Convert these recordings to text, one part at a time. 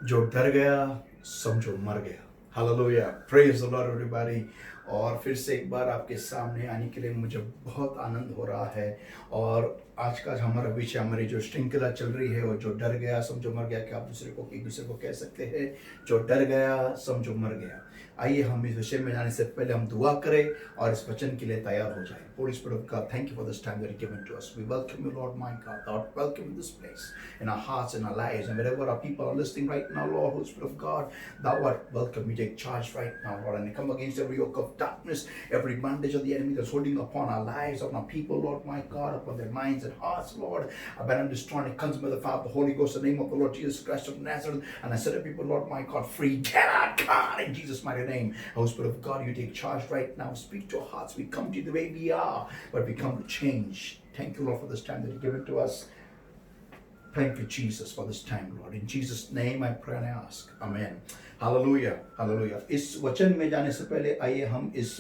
जो डर गया समझो मर गया। Hallelujah, praise the Lord everybody. और फिर से एक बार आपके सामने आने के लिए मुझे बहुत आनंद हो रहा है। और आज का हमारा विषय, हमारी जो श्रृंखला चल रही है, वो जो डर गया समझो मर गया। कि आप एक दूसरे को कह सकते हैं, जो डर गया समझो मर गया। आइए हम इस विषय में जाने से पहले हम दुआ करें और इस वचन के लिए तैयार हो जाएं। Holy Spirit of God, thank you for this time that you given to us. We welcome you, Lord, my God. Lord, welcome in this place, in our hearts, in our lives, and wherever our people are listening right now, Lord, Holy Spirit of God, Thou art welcome. We take charge right now, Lord, and we come against every yoke of darkness, every bondage of the enemy that's holding upon our lives, upon our people, Lord, my God, upon their minds and hearts, Lord. I bind and destroy and comes by the Father, the Holy Ghost, in the name of the Lord Jesus Christ of Nazareth, and I set the people, Lord, my God, free. Get out, God, in Jesus' mighty name. Holy Spirit of God, you take charge right now. Speak to our hearts. We come to you the way we are, but we come to change. Thank you, Lord, for this time that you give it to us. Thank you, Jesus, for this time, Lord. In Jesus' name I pray and I ask. Amen. Hallelujah, hallelujah. इस वचन में जाने से पहले आइए हम इस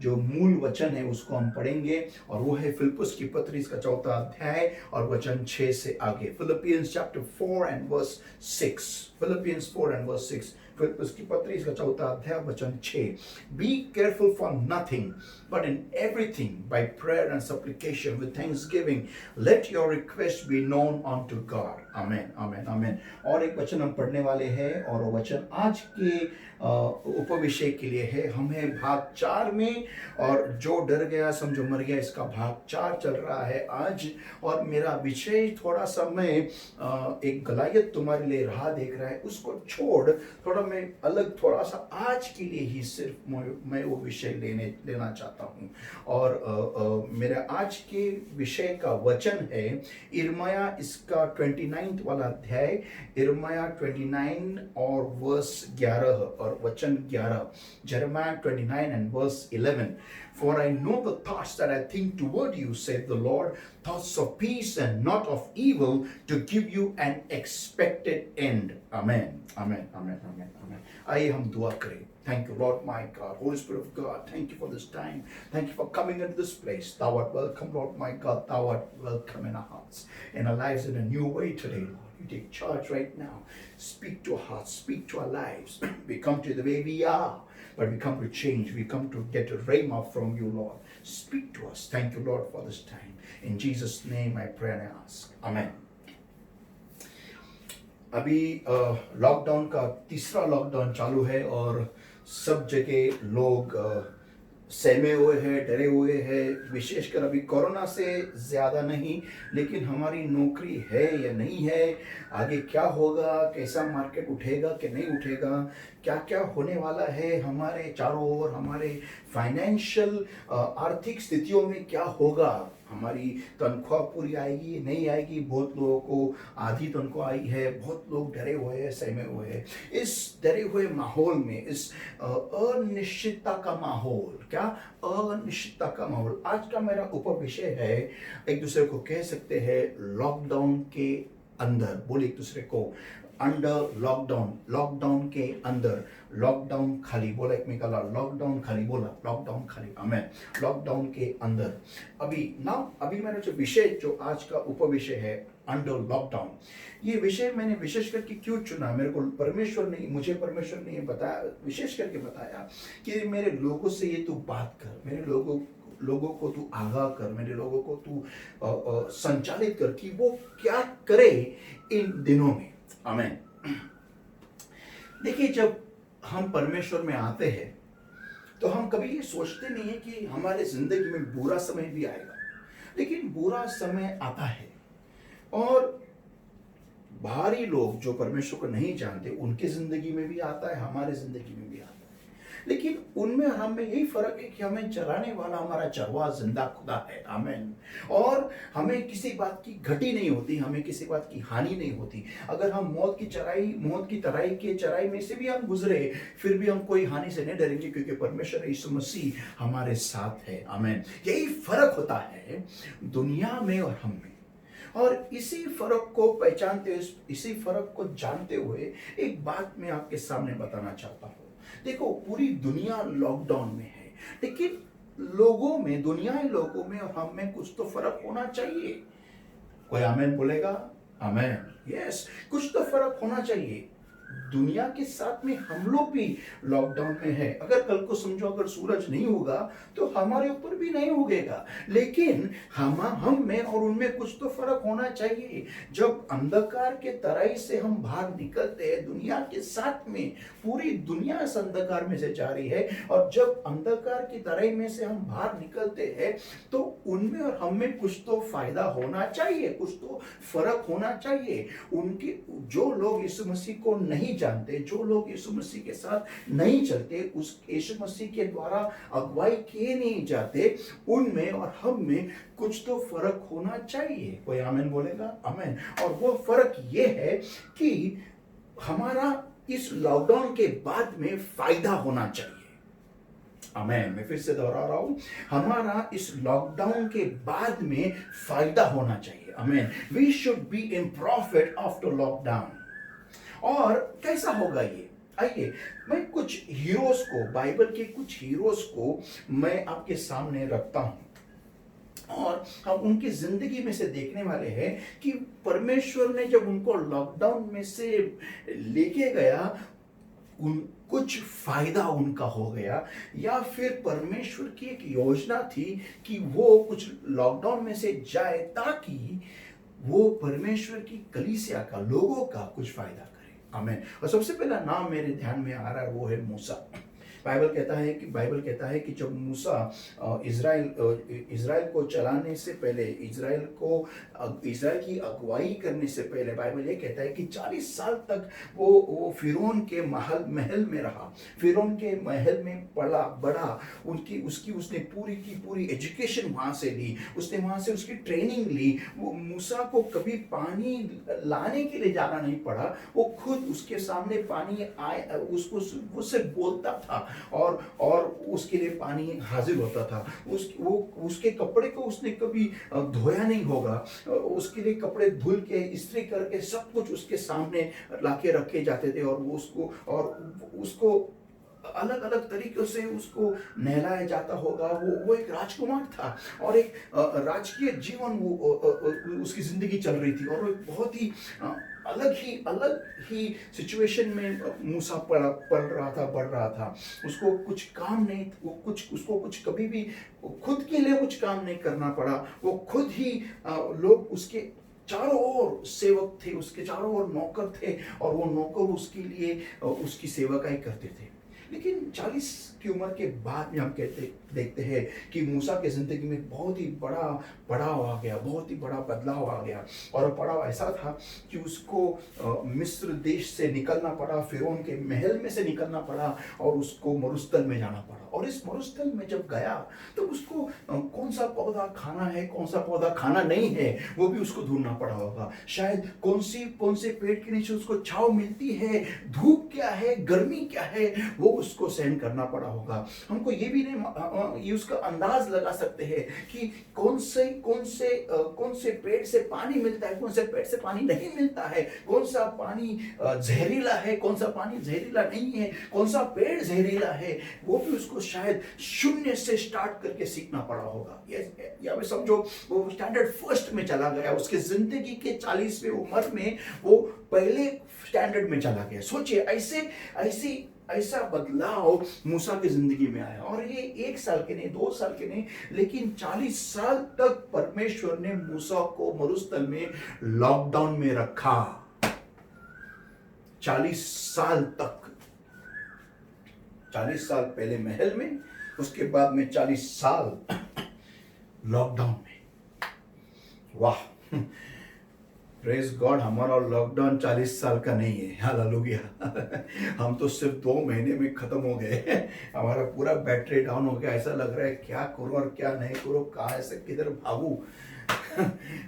जो मूल वचन है उसको हम पढ़ेंगे, और वो है फिलिप्पुस की पत्री इसका 4 अध्याय और वचन 6 से आगे। Philippians chapter 4 and verse 6। Philippians 4 and verse 6। फिलिप्पुस की पत्री इसका 4 अध्याय वचन 6। Be careful for nothing, but in everything by prayer and supplication with thanksgiving let your request be known unto God. Amen, amen, amen। और एक वचन हम पढ़ने वाले हैं, और वो वचन आज के उपविषय के लिए है। हम हैं भाग 4 में, और जो डर गया समझो मर गया, इसका भाग 4 चल रहा है आज। और मेरा विषय थोड़ा सा, मैं एक गलायत तुम्हारे लिए राह देख रहा है, उसको छोड़ थोड़ा मैं अलग, थोड़ा सा आज के लिए ही सिर्फ मैं वो विषय लेना चाहता हूँ। और मेरा आज के विषय का वचन है यिर्मयाह इसका 29 वाला अध्याय, यिर्मयाह 29 और वर्स 11 और वचन 11। Jeremiah 29 and verse 11। For I know the thoughts that I think toward you, said the Lord, thoughts of peace and not of evil, to give you an expected end. Amen, amen, amen, amen, amen। आइए हम दुआ करें। Thank you, Lord, my God. Holy Spirit of God, thank you for this time. Thank you for coming into this place. Thou art welcome, Lord, my God. Thou art welcome in our hearts, in our lives in a new way today, Lord. You take charge right now. Speak to our hearts, speak to our lives. We come to you the way we are, but we come to change. We come to get a rhema from you, Lord. Speak to us. Thank you, Lord, for this time. In Jesus' name I pray and I ask. Amen. अभी lockdown का तीसरा lockdown चालू है, और सब जगह लोग सहमे हुए हैं, डरे हुए हैं। विशेषकर अभी कोरोना से ज़्यादा नहीं, लेकिन हमारी नौकरी है या नहीं है, आगे क्या होगा, कैसा मार्केट उठेगा कि नहीं उठेगा, क्या क्या होने वाला है हमारे चारों ओर, हमारे फाइनेंशियल आर्थिक स्थितियों में क्या होगा, हमारी तनख्वाह पूरी आएगी नहीं आएगी। बहुत लोगों को आधी तनख्वाह आई है, बहुत लोग डरे हुए हैं, सहमे हुए हैं। इस डरे हुए माहौल में, इस अनिश्चितता का माहौल, क्या अनिश्चितता का माहौल, आज का मेरा उपविषय है, एक दूसरे को कह सकते हैं लॉकडाउन के अंदर। बोले एक दूसरे को, अंडर लॉकडाउन, लॉकडाउन के अंदर, लॉकडाउन खाली बोला एक में कला, लॉकडाउन खाली बोला, लॉकडाउन खाली, हमें लॉकडाउन के अंदर। अभी मेरा जो विषय, जो आज का उपविषय है अंडर लॉकडाउन, ये विषय मैंने विशेष करके क्यों चुना, मेरे को मुझे परमेश्वर ने बताया, विशेष करके बताया कि मेरे लोगों से ये तू बात कर, मेरे लोगों को तू आगाह कर, मेरे लोगों को तू संचालित कर कि वो क्या करे इन दिनों में। आमेन। देखिए, जब हम परमेश्वर में आते हैं तो हम कभी ये सोचते नहीं है कि हमारे जिंदगी में बुरा समय भी आएगा, लेकिन बुरा समय आता है। और बाहरी लोग जो परमेश्वर को नहीं जानते, उनकी जिंदगी में भी आता है, हमारे जिंदगी में भी आता है, लेकिन उनमें हमें यही फर्क है कि हमें चलाने वाला हमारा चरवाहा जिंदा खुदा है। आमेन। और हमें किसी बात की घटी नहीं होती, हमें किसी बात की हानि नहीं होती। अगर हम मौत की चराई में से भी हम गुजरे, फिर भी हम कोई हानि से नहीं डरेंगे, क्योंकि परमेश्वर यीशु मसीह हमारे साथ है। आमेन। यही फर्क होता है दुनिया में और हम में। और इसी फर्क को पहचानते हुए, इसी फर्क को जानते हुए, एक बात मैं आपके सामने बताना चाहता हूँ। देखो, पूरी दुनिया लॉकडाउन में है, लेकिन दुनियाई लोगों में और हम में कुछ तो फर्क होना चाहिए। कोई आमेन बोलेगा? आमेन। यस, कुछ तो फर्क होना चाहिए। दुनिया के साथ में हम लोग भी लॉकडाउन में है। अगर कल को समझो अगर सूरज नहीं होगा तो हमारे ऊपर भी नहीं उगेगा, लेकिन हम में और उनमें कुछ तो फर्क होना चाहिए। जब अंधकार के तराई से हम बाहर निकलते हैं, दुनिया के साथ में पूरी दुनिया इस अंधकार में से जा रही है, और जब अंधकार की तराई में से हम बाहर निकलते हैं तो उनमें और हम में कुछ तो फायदा होना चाहिए, कुछ तो फर्क होना चाहिए। उनके जो लोग यीशु मसीह को नहीं जानते, जो लोग यीशु मसीह के साथ नहीं चलते, उस यीशु मसीह के द्वारा अगुवाई किए नहीं जाते, उनमें और हम में कुछ तो फर्क होना चाहिए। कोई आमीन बोलेगा? आमीन। और वो फर्क ये है कि हमारा इस लॉकडाउन के बाद में फायदा होना चाहिए। आमीन। मैं फिर से दोहरा रहा हूं, हमारा इस लॉकडाउन के बाद में फायदा होना चाहिए। आमीन। We should be in profit after lockdown. और कैसा होगा ये? आइए मैं कुछ हीरोज को, बाइबल के कुछ हीरोज को मैं आपके सामने रखता हूं, और हम उनकी जिंदगी में से देखने वाले हैं कि परमेश्वर ने जब उनको लॉकडाउन में से लेके गया, कुछ फायदा उनका हो गया, या फिर परमेश्वर की एक योजना थी कि वो कुछ लॉकडाउन में से जाए ताकि वो परमेश्वर की कलीसिया का, लोगों का कुछ फायदा करे। आमीन। और सबसे पहला नाम मेरे ध्यान में आ रहा है, वो है मूसा। बाइबल कहता है कि जब मूसा इज़राइल को चलाने से पहले, इज़राइल की अगुवाई करने से पहले, बाइबल ये कहता है कि 40 साल तक वो फिरौन के महल में रहा, फिरौन के महल में बढ़ा। उसने पूरी की पूरी एजुकेशन वहाँ से ली, उसने वहाँ से उसकी ट्रेनिंग ली। वो मूसा को कभी पानी लाने के लिए जाना नहीं पड़ा, वो खुद उसके सामने पानी आए, उससे बोलता था और उसके लिए पानी हाजिर होता था। उसके कपड़े को उसने कभी धोया नहीं होगा, उसके लिए कपड़े धुल के इस्त्री करके सब कुछ उसके सामने लाके रखे जाते थे, और उसको अलग अलग तरीकों से उसको नहलाया जाता होगा। वो एक राजकुमार था, और एक राजकीय जीवन वो उसकी जिंदगी चल रही थी, और वो एक बहुत ही अलग ही सिचुएशन में मूसा बढ़ रहा था। उसको कुछ काम नहीं, उसको कुछ कभी भी खुद के लिए कुछ काम नहीं करना पड़ा। वो खुद ही लोग उसके चारों ओर सेवक थे, उसके चारों ओर नौकर थे, और वो नौकर उसके लिए उसकी सेवकाई करते थे। लेकिन 40 की उम्र के बाद में हम देखते हैं कि मूसा की जिंदगी में बहुत ही बड़ा पड़ाव आ गया, बहुत ही बड़ा बदलाव आ गया। और पड़ाव ऐसा था कि उसको मिस्र देश से निकलना पड़ा, फिरौन के महल में से निकलना पड़ा, और उसको मरुस्थल में जाना पड़ा। और इस मरुस्थल में जब गया तो उसको कौन सा पौधा खाना है, कौन सा पौधा खाना नहीं है, वो भी उसको ढूंढना पड़ा होगा। शायद कौन से पेड़ के नीचे उसको छांव मिलती है, धूप क्या है, गर्मी क्या है, वो उसको सहन करना पड़ा होगा। हमको ये भी नहीं, ये उसका अंदाज लगा सकते हैं कि कौन से पेड़ से पानी मिलता है, कौन से पेड़ से पानी नहीं मिलता है, कौन सा पानी जहरीला है, कौन सा पानी जहरीला नहीं है, कौन सा पेड़ जहरीला है, वो भी उसको शायद शून्य से स्टार्ट करके सीखना पड़ा होगा। या फिर समझो वो स्टैंडर्ड फर्स्ट में चला गया, उसके जिंदगी के 40वें उम्र में वो पहले स्टैंडर्ड में चला गया। सोचिए ऐसा बदलाव मूसा की जिंदगी में आया। और ये 1 साल के नहीं, 2 साल के नहीं, लेकिन 40 साल तक परमेश्वर ने मूसा को मरुस्थल में लॉकडाउन में रखा। 40 साल तक, 40 साल पहले महल में, उसके बाद में 40 साल लॉकडाउन में। वाह, प्रेज गॉड, हमारा लॉकडाउन 40 साल का नहीं है। हालेलुया। हम तो सिर्फ 2 महीने में खत्म हो गए। हमारा पूरा बैटरी डाउन हो गया। ऐसा लग रहा है क्या करूं और क्या नहीं करूं, कहाँ से किधर भागूं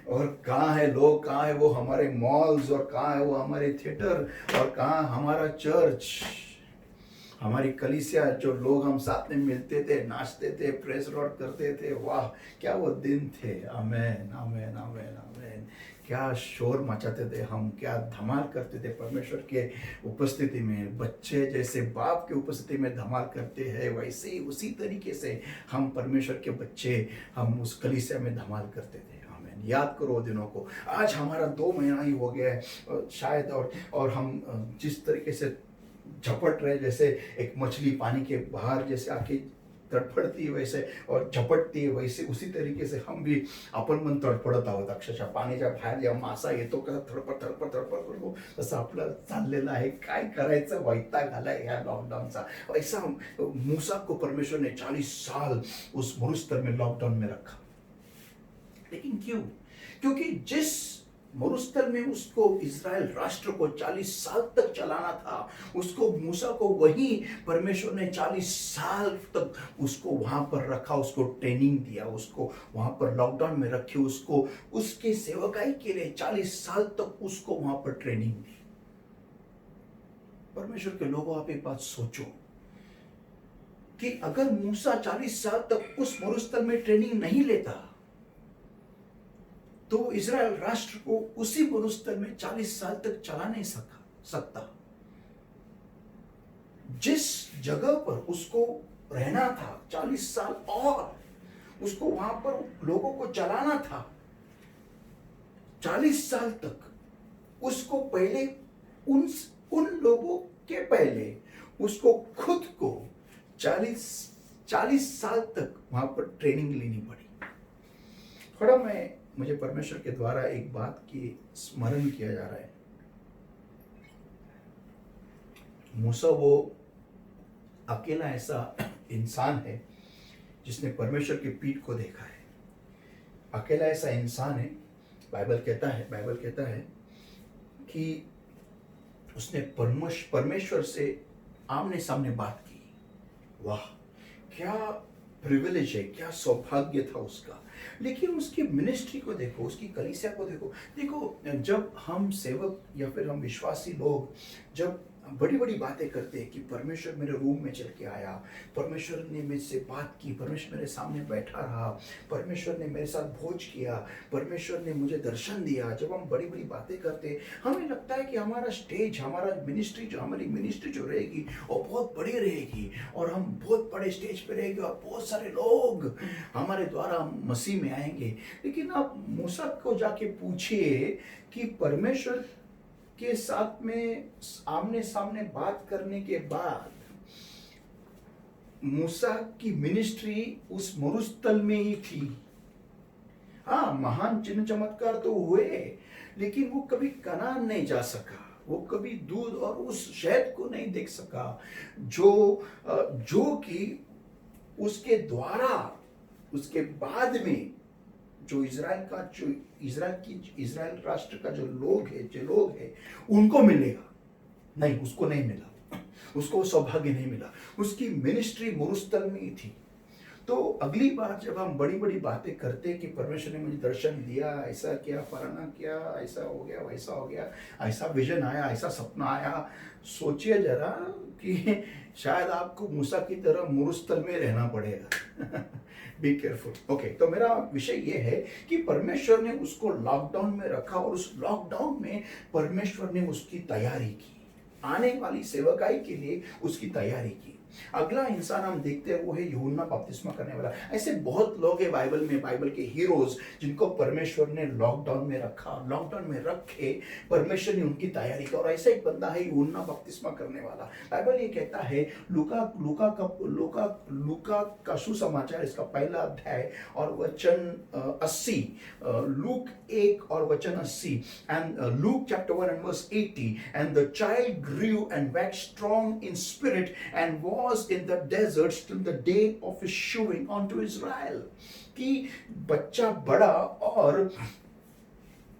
और कहाँ है लोग, कहाँ है वो हमारे मॉल्स, और कहाँ है वो हमारे थिएटर, और कहाँ हमारा चर्च, हमारी कलीसिया, जो लोग हम साथ में मिलते थे, नाचते थे, प्रेस लॉर्ड करते थे। वाह, क्या वो दिन थे। आमेन, आमेन, आमेन, आमेन। क्या शोर मचाते थे हम, क्या धमाल करते थे परमेश्वर के उपस्थिति में। बच्चे जैसे बाप के उपस्थिति में धमाल करते हैं, वैसे ही उसी तरीके से हम परमेश्वर के बच्चे, हम उस कलीसिया में धमाल करते थे। आमेन। दिन, याद करो वो दिनों को। आज हमारा 2 महीना ही हो गया है शायद, और हम जिस तरीके से झपट रहे, जैसे एक मछली पानी के बाहर जैसे आके तड़फड़ती है वैसे और झपटती है वैसे, उसी तरीके से हम भी आपण मन तडफडत आहोत अक्षरशः. पाण्याच्या बाहेर जेव्हा मासा येतो कसा थडपड थडपड थडपड करतो, तसं आपलं चाललेलं आहे. काय करायचं, वैताग आलाय या लॉकडाऊनचा. ऐसा मूसा को परमेश्वर ने 40 साल उस मरुस्थल में लॉकडाउन में रखा. लेकिन क्यों? क्योंकि जिस मरुस्थल में उसको इज़राइल राष्ट्र को 40 साल तक चलाना था, उसको मूसा को वही परमेश्वर ने 40 साल तक उसको वहां पर रखा, उसको ट्रेनिंग दिया, उसको वहां पर लॉकडाउन में रखे, उसको उसके सेवकाई के लिए 40 साल तक उसको वहां पर ट्रेनिंग दी. परमेश्वर के लोगों, आप एक बात सोचो कि अगर मूसा 40 साल तक उस मरुस्थल में ट्रेनिंग नहीं लेता तो इज़राइल राष्ट्र को उसी मरुस्थल में 40 साल तक चला नहीं सकता. जिस जगह पर उसको रहना था 40 साल और उसको वहां पर लोगों को चलाना था 40 साल तक, उसको पहले उन लोगों के पहले उसको खुद को 40 साल तक वहां पर ट्रेनिंग लेनी पड़ी. थोड़ा मुझे परमेश्वर के द्वारा एक बात की स्मरण किया जा रहा है. मूसा वो अकेला ऐसा इंसान है जिसने परमेश्वर की पीठ को देखा है. अकेला ऐसा इंसान है. बाइबल कहता है कि उसने परमेश्वर से आमने सामने बात की. वाह, क्या प्रिविलेज है, क्या सौभाग्य था उसका. लेकिन उसकी मिनिस्ट्री को देखो, उसकी कलीसिया को देखो. जब हम सेवक या फिर हम विश्वासी लोग जब बड़ी बड़ी बातें करते हैं कि परमेश्वर मेरे रूम में चल के आया, परमेश्वर ने मुझसे बात की, परमेश्वर मेरे सामने बैठा रहा, परमेश्वर ने मेरे साथ भोज किया, परमेश्वर ने मुझे दर्शन दिया, जब हम बड़ी बड़ी बातें करते हैं हमें लगता है कि हमारा स्टेज, हमारी मिनिस्ट्री जो रहेगी वो बहुत बड़ी रहेगी और हम बहुत बड़े स्टेज पे रहेंगे और बहुत सारे लोग हमारे द्वारा मसीह में आएंगे. लेकिन आप मूसा को जाके पूछिए कि परमेश्वर के साथ में आमने सामने बात करने के बाद मूसा की मिनिस्ट्री उस मरुस्थल में ही थी. हाँ, महान चिन्ह चमत्कार तो हुए, लेकिन वो कभी कनान नहीं जा सका, वो कभी दूध और उस शहद को नहीं देख सका जो कि उसके द्वारा उसके बाद में जो इज़राइल राष्ट्र का जो लोग है उनको मिलेगा. नहीं, उसको नहीं मिला, उसको सौभाग्य नहीं मिला. उसकी मिनिस्ट्री मरुस्थल में ही थी. तो अगली बार जब हम बड़ी बड़ी बातें करते कि परमेश्वर ने मुझे दर्शन दिया, ऐसा किया, फलाना किया, ऐसा हो गया, वैसा हो गया, ऐसा विजन आया, ऐसा सपना आया, सोचिए जरा कि शायद आपको मूसा की तरह मरुस्थल में रहना पड़ेगा. Be careful. ओके, तो मेरा विषय ये है कि परमेश्वर ने उसको लॉकडाउन में रखा और उस लॉकडाउन में परमेश्वर ने उसकी तैयारी की, आने वाली सेवकाई के लिए उसकी तैयारी की. अगला इंसान हम देखते हैं वो है यूहन्ना बपतिस्मा करने वाला. ऐसे बहुत लोग हैं बाइबल के हीरोज जिनको परमेश्वर ने लॉकडाउन में रखा, लॉकडाउन में रखे परमेश्वर ने उनकी तैयारी की. और ऐसा एक बंदा है यूहन्ना बपतिस्मा करने वाला. बाइबल ये कहता है लूका का सुसमाचार इसका पहला अध्याय और वचन 80, लूक 1 और वचन 80, and Luke chapter 1 and verse 80, and the child grew and waxed strong in spirit and was in the desert till the day of his showing unto Israel. कि बच्चा बड़ा और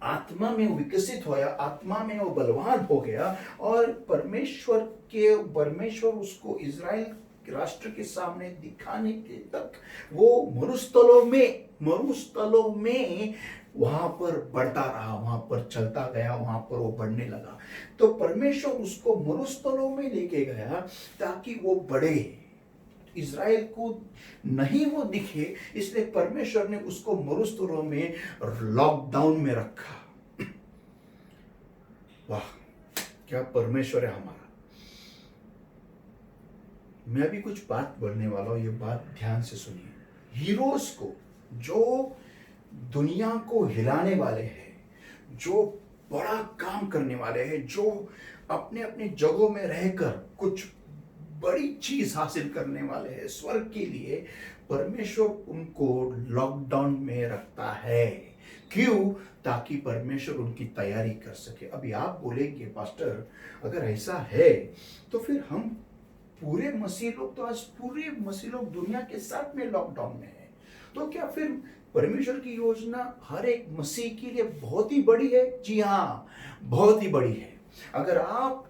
आत्मा में विकसित होया, आत्मा में वो बलवान हो गया और परमेश्वर उसको इज़राइल राष्ट्र के सामने दिखाने के तक वो मरुस्थलों में वहां पर बढ़ता रहा, वहां पर चलता गया, वहां पर वो बढ़ने लगा. तो परमेश्वर उसको मरुस्थलों में लेके गया ताकि वो बढ़े, इज़राइल को नहीं वो दिखे, इसलिए परमेश्वर ने उसको मरुस्थलों में लॉकडाउन में रखा. वाह, क्या परमेश्वर है हमारा. मैं अभी कुछ बात बोलने वाला हूं, ये बात ध्यान से सुनिए. हीरोज को जो दुनिया को हिलाने वाले हैं, जो बड़ा काम करने वाले हैं, जो अपने अपने जगहों में रहकर कुछ बड़ी चीज हासिल करने वाले हैं स्वर्ग के लिए, परमेश्वर उनको लॉकडाउन में रखता है। क्यों? ताकि परमेश्वर उनकी तैयारी कर सके। अभी आप बोलेंगे पास्टर अगर ऐसा है तो फिर हम पूरे मसीह लोग, तो आज पूरे मसीह लोग दुनिया के साथ में लॉकडाउन में है, तो क्या फिर परमेश्वर की योजना हर एक मसीह के लिए बहुत ही बड़ी है? जी हाँ, बहुत ही बड़ी है। अगर आप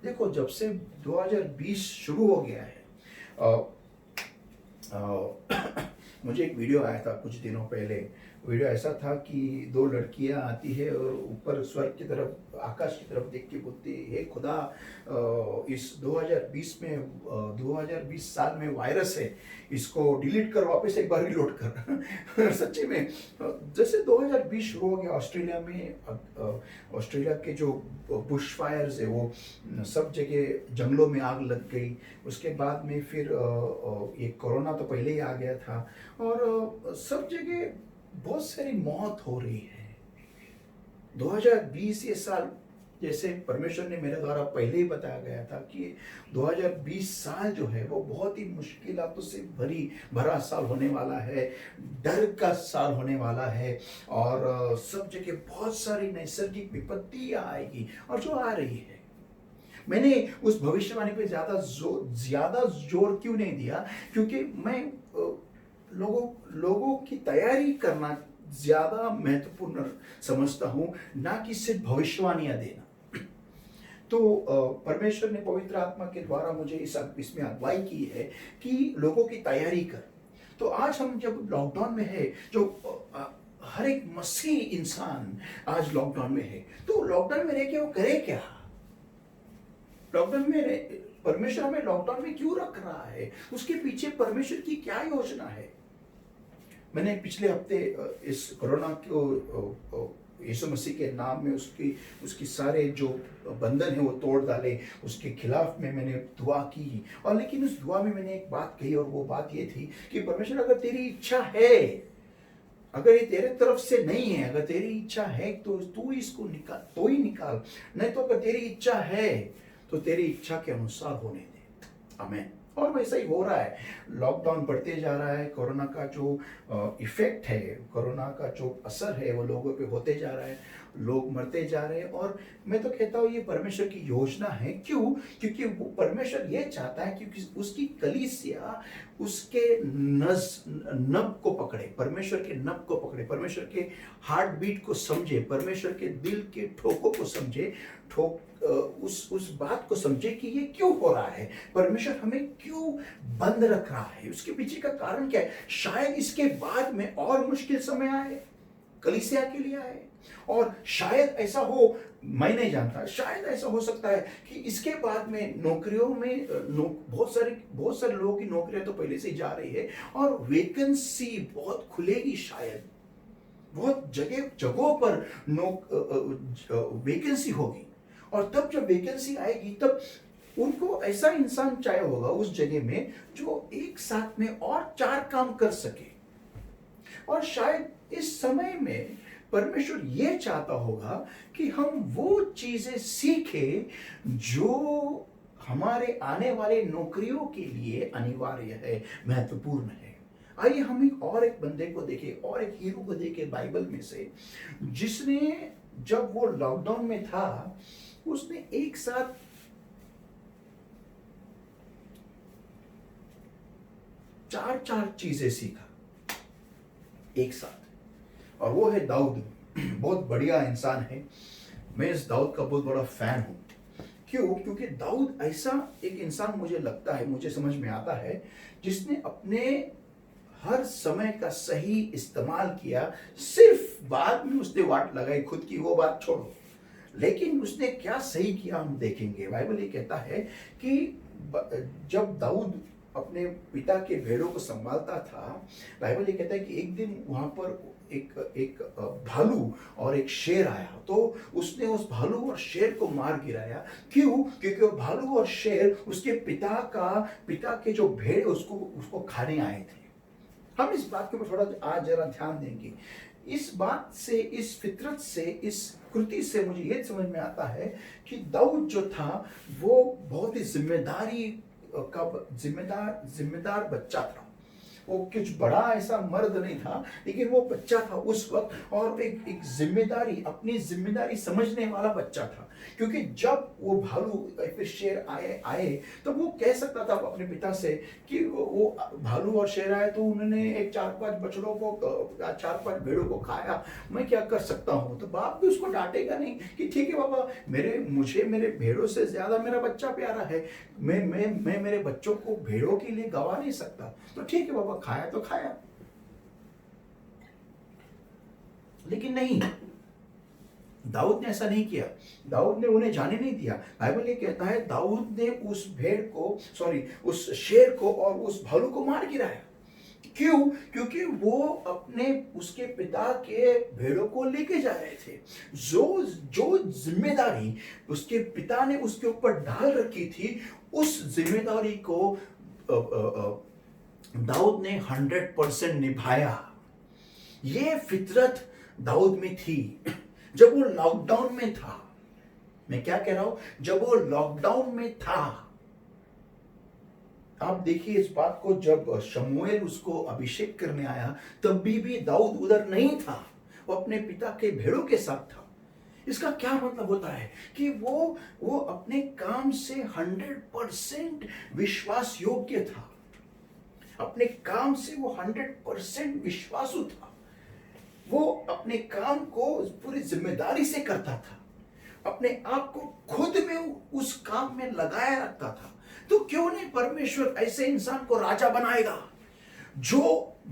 देखो, जब से 2020 शुरू हो गया है, मुझे एक वीडियो आया था कुछ दिनों पहले। वीडियो ऐसा था कि दो लड़कियां आती है और ऊपर स्वर्ग की तरफ, आकाश की तरफ देख के बोलती है, हे खुदा, इस 2020 में 2020 साल में वायरस है, इसको डिलीट कर, वापस एक बार रिलोड कर। सच्ची में जैसे 2020 शुरू हो गया ऑस्ट्रेलिया में, ऑस्ट्रेलिया के जो बुश फायर्स है वो सब जगह जंगलों में आग लग गई। उसके बाद में फिर ये कोरोना तो पहले ही आ गया था, और सब जगह बहुत सारी मौत हो रही है। 2020 ये साल, जैसे परमेश्वर ने मेरे द्वारा पहले ही बताया गया था कि 2020 साल जो है वो बहुत ही मुश्किलातों से भरा साल होने वाला है, डर का साल होने वाला है, और सब जगह बहुत सारी नैसर्गिक विपत्तियां आएगी, और जो आ रही है। मैंने उस भविष्यवाणी पे ज्यादा जोर क्यों नहीं दिया? क्योंकि मैं लोगों की तैयारी करना ज्यादा महत्वपूर्ण समझता हूं, ना कि सिर्फ भविष्यवाणियां देना। तो परमेश्वर ने पवित्र आत्मा के द्वारा मुझे इसमें अगुवाई की है कि लोगों की तैयारी कर। तो आज हम जब लॉकडाउन में है, जो हर एक मसीह इंसान आज लॉकडाउन में है, तो लॉकडाउन में रह के वो करे क्या? लॉकडाउन में परमेश्वर हमें लॉकडाउन में क्यों रख रहा है? उसके पीछे परमेश्वर की क्या योजना है? मैंने पिछले हफ्ते इस कोरोना को यीशु मसीह के नाम में उसकी सारे जो बंधन है वो तोड़ डाले, उसके खिलाफ में मैंने दुआ की। और लेकिन उस दुआ में मैंने एक बात कही, और वो बात ये थी कि परमेश्वर अगर तेरी इच्छा है, अगर ये तेरे तरफ से नहीं है, अगर तेरी इच्छा है तो तू इसको निकाल, तो ही निकाल, नहीं तो अगर तेरी इच्छा है तो तेरी इच्छा के अनुसार होने दे। आमीन। और वैसा ही हो रहा है। लॉकडाउन बढ़ते जा रहा है, कोरोना का जो इफेक्ट है, कोरोना का जो असर है वो लोगों पे होते जा रहा है, लोग मरते जा रहे हैं। और मैं तो कहता हूँ ये परमेश्वर की योजना है। क्यों? क्योंकि वो परमेश्वर ये चाहता है कि उसकी कलीसिया उसके नब को पकड़े, परमेश्वर के नब को पकड़े, परमेश्वर के हार्ट बीट को समझे, परमेश्वर के दिल के ठोकों को समझे, उस बात को समझे कि ये क्यों हो रहा है, परमेश्वर हमें क्यों बंद रख रहा है, उसके पीछे का कारण क्या है। शायद इसके बाद में और मुश्किल समय आए, कलीसिया के लिए आए, और शायद ऐसा हो, मैं नहीं जानता, शायद ऐसा हो सकता है कि इसके बाद में नौकरियों में बहुत सारे लोगों की नौकरियां तो पहले से ही जा रही है, और वैकेंसी बहुत खुलेगी, शायद बहुत जगहों पर वैकेंसी होगी। और तब जब वैकेंसी आएगी तब उनको ऐसा इंसान चाहिए होगा उस जगह में जो एक साथ में और 4 काम कर सके। और शायद इस समय में परमेश्वर ये चाहता होगा कि हम वो चीजें सीखें जो हमारे आने वाले नौकरियों के लिए अनिवार्य है, महत्वपूर्ण है। आइए हम और एक बंदे को देखें, और एक हीरो को देखें बाइबल में से, जिसने जब वो लॉकडाउन में था उसने एक साथ 4 चीजें सीखा एक साथ, और वो है दाऊद। बहुत बढ़िया इंसान है, मैं इस दाऊद का बहुत बड़ा फैन हूं। क्यों? क्योंकि दाऊद ऐसा एक इंसान मुझे लगता है, मुझे समझ में आता है, जिसने अपने हर समय का सही इस्तेमाल किया। सिर्फ बाद में उसने वाट लगाई खुद की, वो बात छोड़ो, लेकिन उसने क्या सही किया हम देखेंगे। बाइबल ये कहता है कि जब दाऊद अपने पिता के भेड़ों को संभालता था, बाइबल ये कहता है कि एक दिन वहां पर एक भालू और एक शेर आया, तो उसने उस भालू और शेर को मार गिराया। क्यों? क्योंकि वो भालू और शेर उसके पिता के जो भेड़ उसको खाने आए थे। हम इस बात के ऊपर थोड़ा आज जरा ध्यान देंगे। इस बात से, इस फितरत से, इस कृति से मुझे ये समझ में आता है कि दाऊद जो था वो बहुत ही जिम्मेदार बच्चा था। वो कुछ बड़ा ऐसा मर्द नहीं था, लेकिन वो बच्चा था उस वक्त, और एक जिम्मेदारी, अपनी जिम्मेदारी समझने वाला बच्चा था। क्योंकि जब वो भालू फिर शेर आए तो वो कह सकता था अपने पिता से कि वो भालू और शेर आए तो उन्होंने एक 4-5 बछड़ों को, 4-5 भेड़ों को खाया, मैं क्या कर सकता हूँ। तो बाप भी उसको डांटेगा नहीं कि ठीक है बाबा, मुझे मेरे भेड़ों से ज्यादा मेरा बच्चा प्यारा है, मैं मेरे बच्चों को भेड़ों के लिए गवा नहीं सकता, तो ठीक है बाबा, खाया तो खाया। लेकिन नहीं, दाऊद ने ऐसा नहीं किया। दाऊद ने उन्हें जाने नहीं दिया। बाइबल ये कहता है दाऊद ने उस शेर को और उस भालू को मार गिराया। क्यों? क्योंकि वो उसके पिता के भेड़ों को लेके जा रहे थे। जो जिम्मेदारी उसके पिता ने उसके ऊपर डाल रखी थी, उस जिम्मेदारी को दाऊद ने 100% निभाया। ये फितरत दाऊद में थी। जब वो लॉकडाउन में था, मैं क्या कह रहा हूं, जब वो लॉकडाउन में था, आप देखिए इस बात को, जब शमूएल उसको अभिषेक करने आया तब भी दाऊद उधर नहीं था, वो अपने पिता के भेड़ों के साथ था। इसका क्या मतलब होता है कि वो अपने काम से 100% विश्वास योग्य था। अपने काम से वो 100% विश्वासु था। वो अपने काम को पूरी जिम्मेदारी से करता था, अपने आप को खुद में उस काम में लगाया रखता था। तो क्यों नहीं परमेश्वर ऐसे इंसान को राजा बनाएगा? जो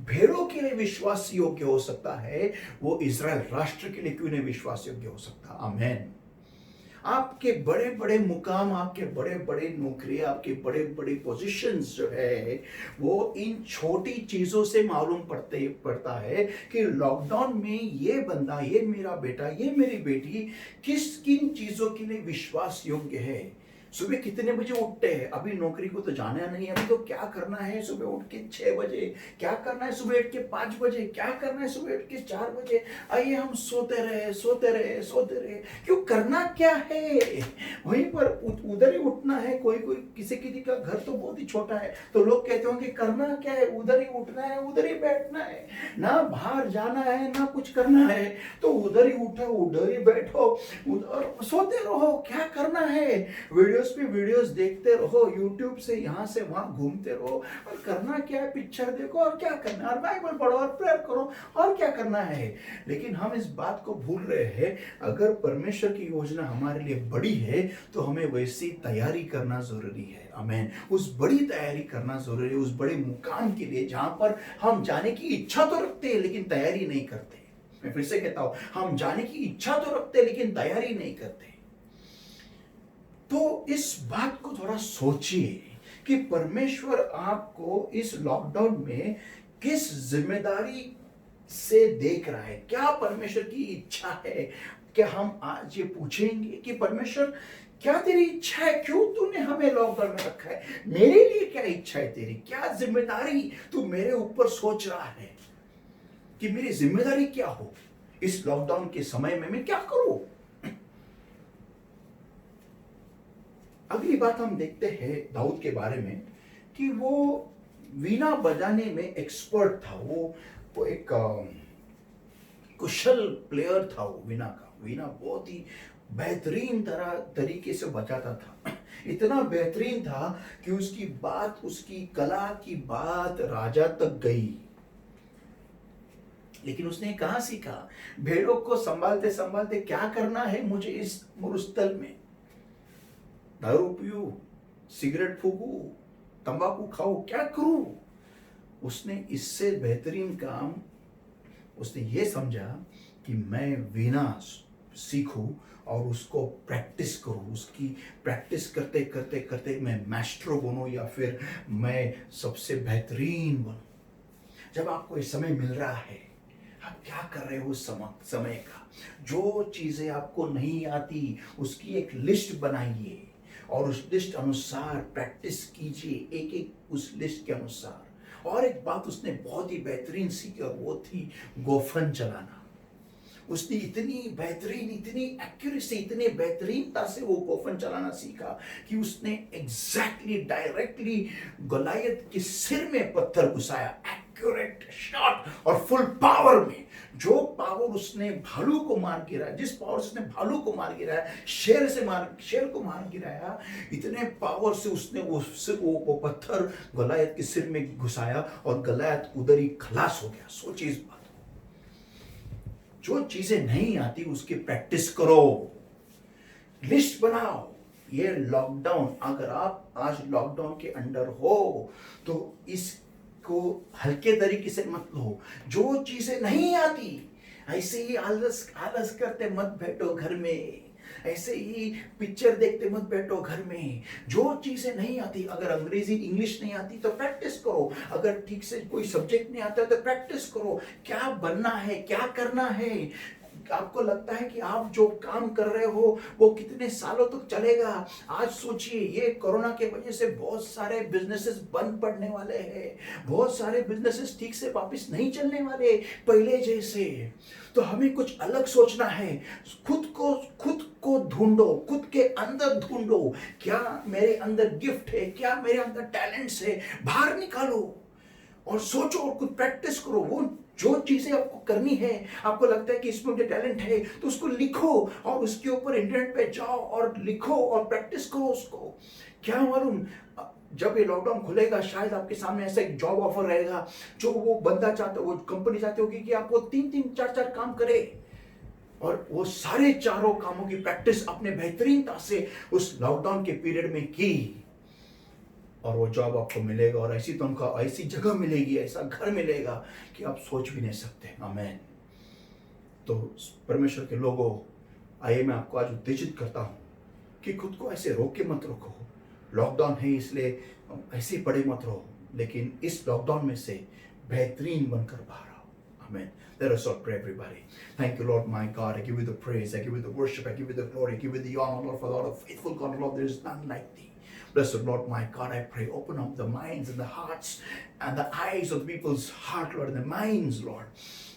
भेड़ों के लिए विश्वास योग्य हो सकता है, वो इज़राइल राष्ट्र के लिए क्यों नहीं विश्वास योग्य हो सकता? आमेन। आपके बड़े बड़े मुकाम, आपके बड़े बड़े नौकरी, आपके बड़े बड़े पोजीशंस जो है, वो इन छोटी चीजों से मालूम पड़ता है कि लॉकडाउन में ये बंदा, ये मेरा बेटा, ये मेरी बेटी किन चीजों के लिए विश्वास योग्य है। सुबह कितने बजे उठते हैं? अभी नौकरी को तो जाना नहीं है, अभी तो क्या करना है सुबह उठ के 6 बजे, क्या करना है सुबह उठ के 5 बजे, क्या करना है सुबह उठ के 4 बजे। आइए हम सोते रहे। क्यों? करना क्या है? वहीं पर उधर ही उठना है। कोई किसी का घर तो बहुत ही छोटा है, तो लोग कहते होंगे करना क्या है, उधर ही उठना है, उधर ही बैठना है, ना बाहर जाना है ना कुछ करना है, तो उधर ही उठो, उधर ही बैठो, उधर सोते रहो। क्या करना है? वीडियोस देखते रहो, यूट्यूब से यहाँ से वहां घूमते रहो। और करना क्या है? पिक्चर देखो। और क्या करना है? और बाइबल पढ़ो और प्रेयर करो। और क्या करना है? लेकिन हम इस बात को भूल रहे हैं, अगर परमेश्वर की योजना हमारे लिए बड़ी है तो हमें वैसी तैयारी करना जरूरी है। आमीन। उस बड़ी तैयारी करना जरूरी है, उस बड़े मुकाम के लिए जहां पर हम जाने की इच्छा तो रखते हैं लेकिन तैयारी नहीं करते। मैं फिर से कहता हूं, हम जाने की इच्छा तो रखते हैं लेकिन तैयारी नहीं करते। तो इस बात को थोड़ा सोचिए कि परमेश्वर आपको इस लॉकडाउन में किस जिम्मेदारी से देख रहा है। क्या परमेश्वर की इच्छा है? क्या हम आज ये पूछेंगे कि परमेश्वर क्या तेरी इच्छा है? क्यों तूने हमें लॉकडाउन में रखा है? मेरे लिए क्या इच्छा है तेरी? क्या जिम्मेदारी तू मेरे ऊपर सोच रहा है कि मेरी जिम्मेदारी क्या हो? इस लॉकडाउन के समय में मैं क्या करूं? अगली बात हम देखते हैं दाऊद के बारे में कि वो वीणा बजाने में एक्सपर्ट था। वो एक कुशल प्लेयर था। वो वीणा बहुत ही बेहतरीन तरीके से बजाता था। इतना बेहतरीन था कि उसकी कला की बात राजा तक गई। लेकिन उसने कहां सीखा? भेड़ों को संभालते संभालते क्या करना है मुझे इस मरुस्थल में? दारू पीऊं, सिगरेट फूकूं, तंबाकू खाऊं, क्या करूं? उसने इससे बेहतरीन काम उसने ये समझा कि मैं वीणा सीखूं और उसको प्रैक्टिस करूं। उसकी प्रैक्टिस करते करते करते मैं मास्टरो बनूं या फिर मैं सबसे बेहतरीन बनूं। जब आपको ये समय मिल रहा है, आप क्या कर रहे हो उस समय का? जो चीजें आपको नहीं आती उसकी एक लिस्ट बनाइए और उस लिस्ट अनुसार प्रैक्टिस कीजिए, एक उस लिस्ट के अनुसार। और एक बात उसने बहुत ही बेहतरीन सीखी और वो थी गोफन चलाना। उसने इतनी बेहतरीन, इतनी एक्यूरेसी, इतने बेहतरीनता से वो कोफन चलाना सीखा कि उसने एग्जैक्टली डायरेक्टली गलायत के सिर में पत्थर घुसाया, एक्यूरेट शॉट और फुल पावर में। जो पावर उसने भालू को मार गिराया, जिस पावर से उसने भालू को मार गिराया, शेर को मार गिराया, इतने पावर से उसने वो पत्थर गलायत के सिर में घुसाया और गलायत उधर ही खलास हो गया। सोचिए इस बात। जो चीजें नहीं आती उसकी प्रैक्टिस करो, लिस्ट बनाओ। ये लॉकडाउन, अगर आप आज लॉकडाउन के अंडर हो तो इसको हल्के तरीके से मत लो। जो चीजें नहीं आती ऐसे ही आलस करते मत बैठो घर में, ऐसे ही पिक्चर देखते मत बैठो घर में। जो चीजें नहीं आती, अगर अंग्रेजी इंग्लिश नहीं आती तो प्रैक्टिस करो, अगर ठीक से कोई सब्जेक्ट नहीं आता तो प्रैक्टिस करो। क्या बनना है, क्या करना है। आपको लगता है कि आप जो काम कर रहे हो वो कितने सालों तक चलेगा। आज सोचिए, ये कोरोना के वजह से बहुत सारे बिजनेसेस बंद पड़ने वाले हैं, बहुत सारे बिजनेसेस ठीक से वापस नहीं चलने वाले पहले जैसे। तो हमें कुछ अलग सोचना है। खुद को ढूंढो, खुद के अंदर ढूंढो। क्या मेरे अंदर गिफ्ट है, क्या मेरे अंदर टैलेंट्स है, बाहर निकालो और सोचो और कुछ प्रैक्टिस करो। वो जो चीजें आपको करनी है, आपको लगता है कि इसमें मुझे टैलेंट है, तो उसको लिखो और उसके ऊपर इंटरनेट पे जाओ और लिखो और प्रैक्टिस करो उसको। क्या मालूम, जब ये लॉकडाउन खुलेगा शायद आपके सामने ऐसा एक जॉब ऑफर रहेगा जो वो बंदा चाहता, वो कंपनी चाहती होगी कि आप वो 3-3, 4-4 काम करे और वो सारे चारों कामों की प्रैक्टिस अपने बेहतरीनता से उस लॉकडाउन के पीरियड में की और वो जॉब आपको मिलेगा और ऐसी तनख्वाह, ऐसी जगह मिलेगी, ऐसा घर मिलेगा कि आप सोच भी नहीं सकते। आमीन। तो परमेश्वर के लोगों, आइए मैं आपको आज उत्तेजित करता हूँ कि खुद को ऐसे रोक के मत रखो। लॉकडाउन है इसलिए ऐसे पड़े मत रहो, लेकिन इस लॉकडाउन में से बेहतरीन बनकर बाहर आओ। आमीन। Let us all pray, everybody. Thank you, Lord, my God. I give you the praise, I give you the worship, I give you the glory, I give you the honor, Lord, for the Lord of faithful God, Lord, there is none like thee. Blessed Lord, my God, I pray, open up the minds and the hearts and the eyes of the people's heart, Lord, and the minds, Lord,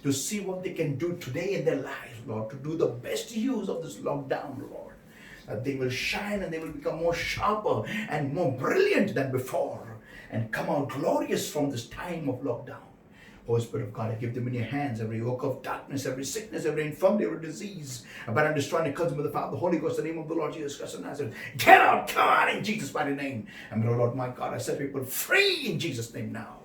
to see what they can do today in their lives, Lord, to do the best use of this lockdown, Lord. That they will shine and they will become more sharper and more brilliant than before and come out glorious from this time of lockdown. Holy Spirit of God, I give them in your hands every yoke of darkness, every sickness, every infirmity, every disease. But I'm destroying the cousin with the Father, the Holy Ghost, in the name of the Lord Jesus Christ of Nazareth. Get out, come on, in Jesus' mighty name. And Lord, my God, I set people free in Jesus' name now.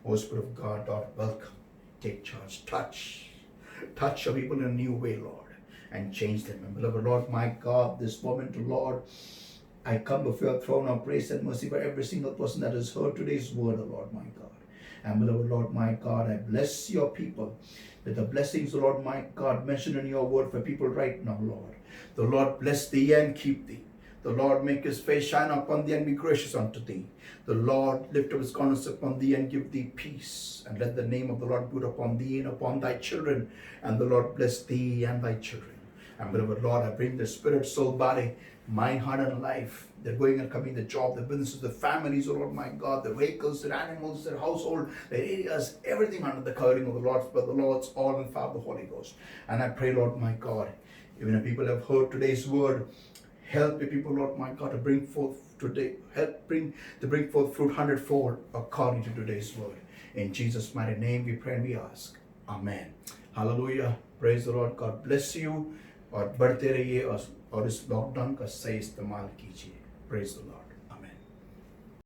Holy Spirit of God, Lord, welcome. Take charge. Touch your people in a new way, Lord, and change them. And beloved Lord, my God, this moment, Lord, I come before your throne of grace and mercy for every single person that has heard today's word, O Lord, my God. And beloved Lord, my God, I bless your people with the blessings, Lord, my God, mentioned in your word for people right now, Lord. The Lord bless thee and keep thee. The Lord make his face shine upon thee and be gracious unto thee. The Lord lift up his countenance upon thee and give thee peace. And let the name of the Lord be good upon thee and upon thy children. And the Lord bless thee and thy children. And beloved Lord, I bring the spirit, soul, body, mind, heart, and life. They're going and coming, the job, the businesses, the families, oh Lord, my God, the vehicles, their animals, their household, their areas, everything under the covering of the Lord, but the Lord's all in power of the Holy Ghost. And I pray, Lord, my God, even if people have heard today's word, help the people, Lord, my God, to bring forth today, to bring forth fruit 100-fold according to today's word. In Jesus' mighty name we pray and we ask. Amen. Hallelujah. Praise the Lord. God bless you. और बढ़ते रहिए और इस lockdown का सही इस्तेमाल कीजिए. Praise the Lord.